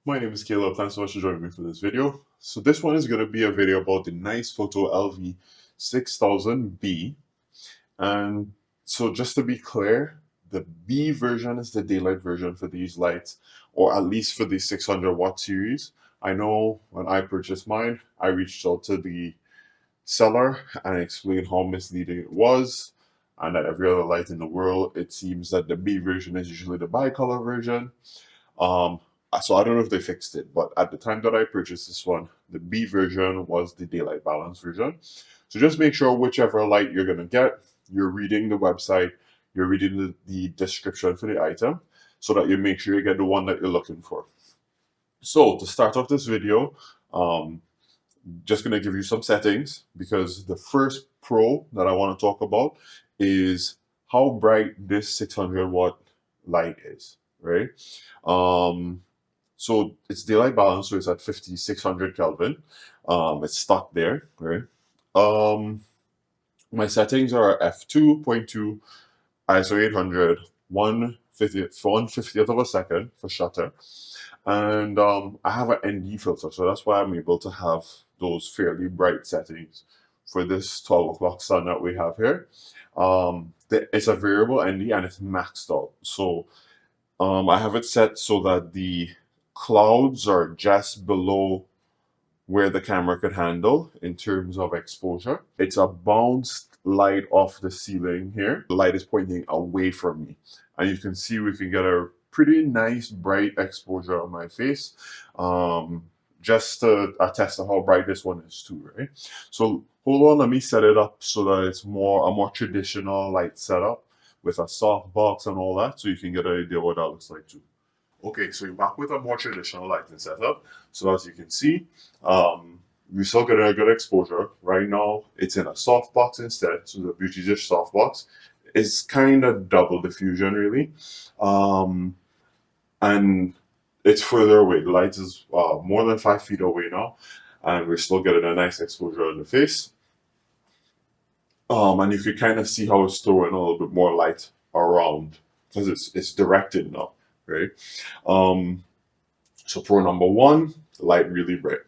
My name is Caleb. Thanks so much for joining me for this video. So this one is going to be a video about the Nicefoto LV6000B. And so just to be clear, the B version is the daylight version for these lights, or at least for the 600 watt series. I know when I purchased mine, I reached out to the seller and explained how misleading it was, and that every other light in the world, it seems that the B version is usually the bicolor version. Um, so I don't know if they fixed it, but at the time that I purchased this one, the B version was the daylight balance version. So just make sure whichever light you're gonna get, you're reading the website, you're reading the description for the item, so that you make sure you get the one that you're looking for. So to start off this video, just gonna give you some settings, because the first pro that I want to talk about is how bright this 600 watt light is, right? So it's daylight balance, so it's at 5600 Kelvin. It's stuck there, right? My settings are f2.2, ISO 800, 1/50th of a second for shutter, and I have an ND filter, so that's why I'm able to have those fairly bright settings for this 12 o'clock sun that we have here. It's a variable ND and it's maxed out, so I have it set so that the clouds are just below where the camera could handle in terms of exposure. It's a bounced light off the ceiling here. The light is pointing away from me, and you can see we can get a pretty nice bright exposure on my face. Just to attest to how bright this one is too, right? So hold on, let me set it up so that it's a more traditional light setup with a soft box and all that, so you can get an idea what that looks like too. Okay, so you're back with a more traditional lighting setup. So as you can see, we still get a good exposure. Right now, it's in a soft box instead. So the Beauty Dish soft box is kind of double diffusion really. And it's further away. The light is more than 5 feet away now, and we're still getting a nice exposure on the face. And you can kind of see how it's throwing a little bit more light around because it's directed now, right? So pro number one, the light really bright.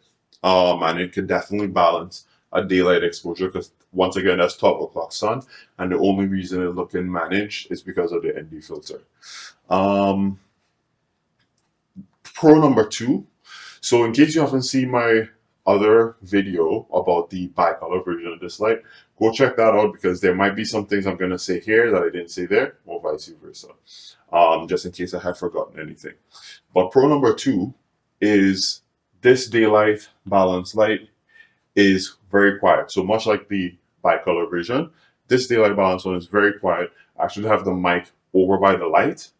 And it can definitely balance a daylight exposure because once again that's 12 o'clock sun, and the only reason it looking managed is because of the ND filter. Pro number two. So in case you haven't seen my other video about the bicolor version of this light, go check that out because there might be some things I'm going to say here that I didn't say there, or vice versa. Just in case I had forgotten anything. But pro number two is this daylight balance light is very quiet. So much like the bicolor version, this daylight balance one is very quiet. I actually have the mic over by the light,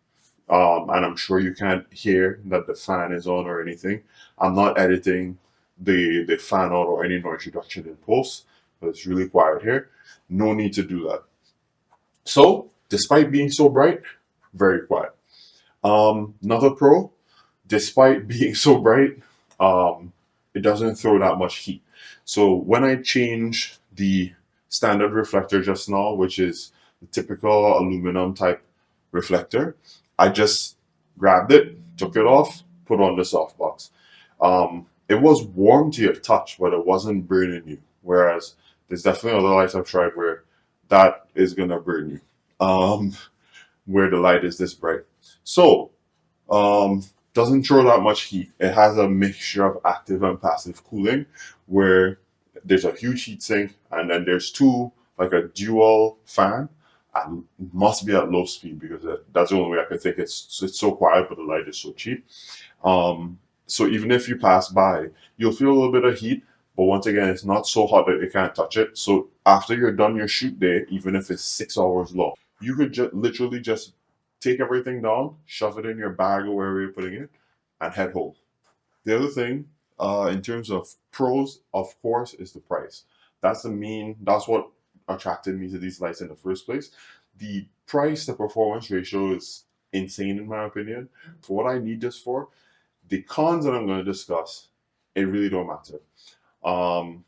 and I'm sure you can't hear that the fan is on or anything. I'm not editing the fan out or any noise reduction in post, but it's really quiet here. No need to do that. So despite being so bright, very quiet. Another pro, despite being so bright, it doesn't throw that much heat. So when I change the standard reflector just now, which is the typical aluminum type reflector, I just grabbed it, took it off, put on the softbox. It was warm to your touch, but it wasn't burning you. Whereas there's definitely other lights I've tried where that is gonna burn you. Where the light is this bright. So doesn't throw that much heat. It has a mixture of active and passive cooling where there's a huge heat sink and then there's two, like a dual fan, and it must be at low speed because that's the only way I can think. It's so quiet, but the light is so cheap. So even if you pass by, you'll feel a little bit of heat, but once again, it's not so hot that you can't touch it. So after you're done your shoot day, even if it's 6 hours long, you could literally just take everything down, shove it in your bag or wherever you're putting it, and head home. The other thing, in terms of pros, of course, is the price. That's what attracted me to these lights in the first place. The price to performance ratio is insane in my opinion. For what I need this for, the cons that I'm going to discuss, it really don't matter. One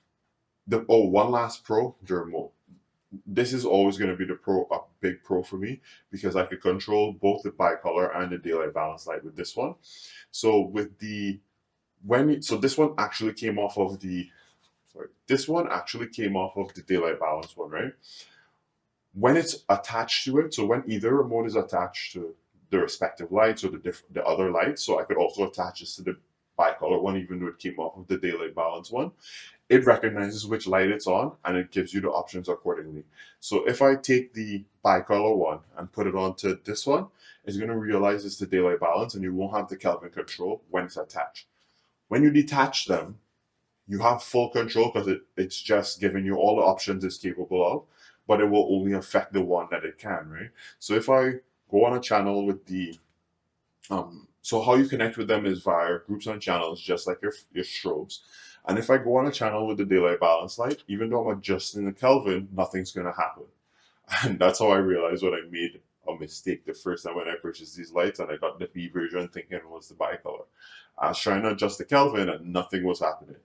last pro, the remote. this is always going to be a big pro for me, because I could control both the bicolor and the daylight balance light with this one. So with the so this one actually came off of the this one actually came off of the daylight balance one, right? When it's attached to it, so when either remote is attached to the respective lights or the other lights, so I could also attach this to the bicolor one, even though it came off of the daylight balance one. It recognizes which light it's on and it gives you the options accordingly. So if I take the bicolor one and put it onto this one, it's going to realize it's the daylight balance and you won't have the Kelvin control when it's attached. When you detach them, you have full control because it's just giving you all the options it's capable of, but it will only affect the one that it can, right? So if I go on a channel with the so how you connect with them is via groups and channels, just like your strobes. And if I go on a channel with the daylight balance light, even though I'm adjusting the Kelvin, nothing's going to happen. And that's how I realized when I made a mistake the first time when I purchased these lights and I got the B version thinking it was the bicolor. I was trying to adjust the Kelvin and nothing was happening.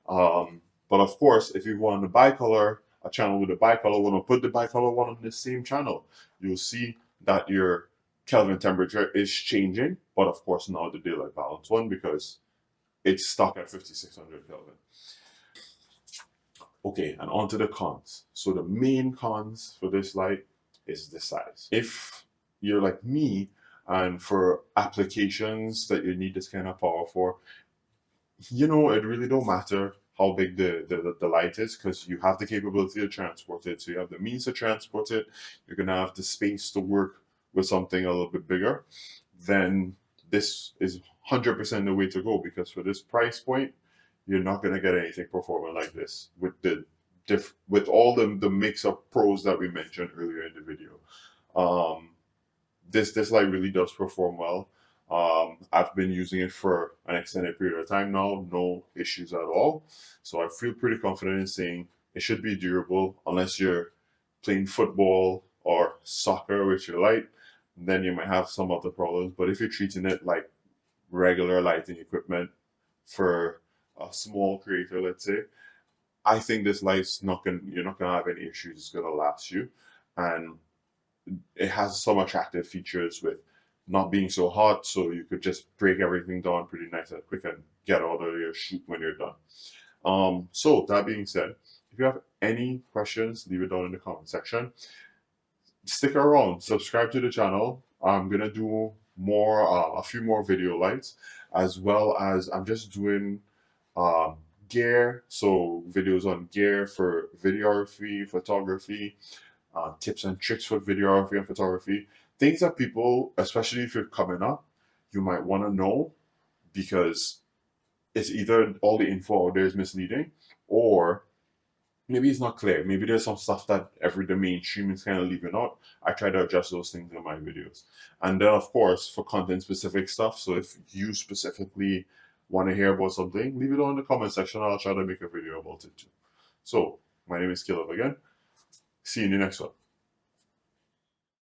But of course, if you go on the bicolor, a channel with a bicolor one, or put the bicolor one on the same channel, you'll see that your Kelvin temperature is changing, but of course not the daylight balance one because it's stuck at 5600 Kelvin. Okay, and on to the cons. So the main cons for this light is the size. If you're like me and for applications that you need this kind of power for, you know, it really don't matter how big the light is, because you have the capability to transport it. So you have the means to transport it. You're going to have the space to work with something a little bit bigger. Then this is 100% the way to go, because for this price point, you're not going to get anything performing like this with with all the mix of pros that we mentioned earlier in the video. This light really does perform well. I've been using it for an extended period of time now, no issues at all. So I feel pretty confident in saying it should be durable, unless you're playing football or soccer with your light, then you might have some other problems. But if you're treating it like regular lighting equipment for a small creator, let's say, I think this light's you're not gonna have any issues. It's gonna last you, and it has some attractive features with not being so hot, so you could just break everything down pretty nice and quick and get out of your shoot when you're done. So that being said, if you have any questions, leave it down in the comment section. Stick around, subscribe to the channel. I'm gonna do more, a few more video lights, as well as I'm just doing gear, so videos on gear for videography, photography, tips and tricks for videography and photography, things that people, especially if you're coming up, you might want to know, because it's either all the info out there is misleading, or maybe it's not clear. Maybe there's some stuff that the mainstream is kind of leaving out. I try to adjust those things in my videos. And then of course for content specific stuff, so if you specifically want to hear about something, leave it on in the comment section. I'll try to make a video about it too. So my name is Caleb again. See you in the next one.